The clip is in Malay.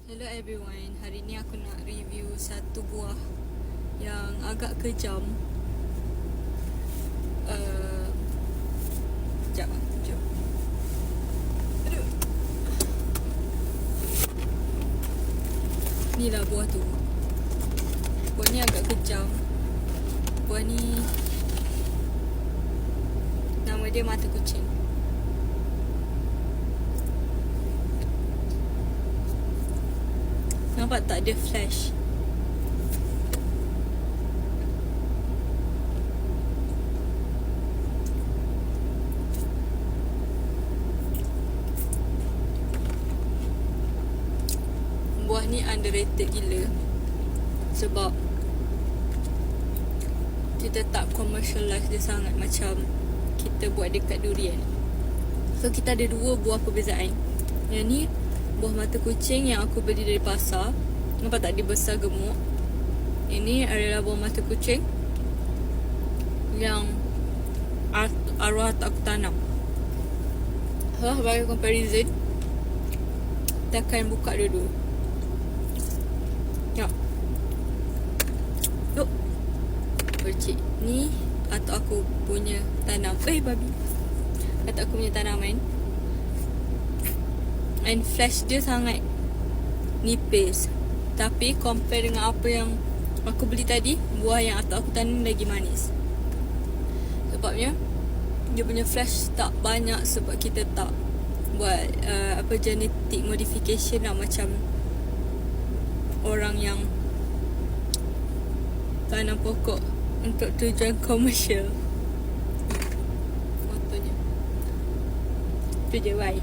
Hello everyone, hari ni aku nak review satu buah yang agak kejam. Sekejap lah, jom. Aduh. Ni lah buah tu. Buah ni agak kejam. Buah ni nama dia mata kucing. Nampak tak, dia flash. Buah ni underrated gila. Sebab kita tak commercialize dia sangat macam kita buat dekat durian. So kita ada dua buah perbezaan. Yang ni buah mata kucing yang aku beli dari pasar. Nampak tak, dia besar gemuk. Ini adalah buah mata kucing yang arwah tak aku tanam. Bagi comparison, kita akan buka dulu. Ya. Yuk. Percik. Ni atau aku punya tanam. Babi. Atau aku punya tanaman. And flash dia sangat nipis. Tapi compare dengan apa yang aku beli tadi, buah yang atau aku tanam lagi manis. Sebabnya dia punya flash tak banyak. Sebab kita tak buat genetic modification lah, macam orang yang tanam pokok untuk tujuan komersial. Fotonya itu je, bye.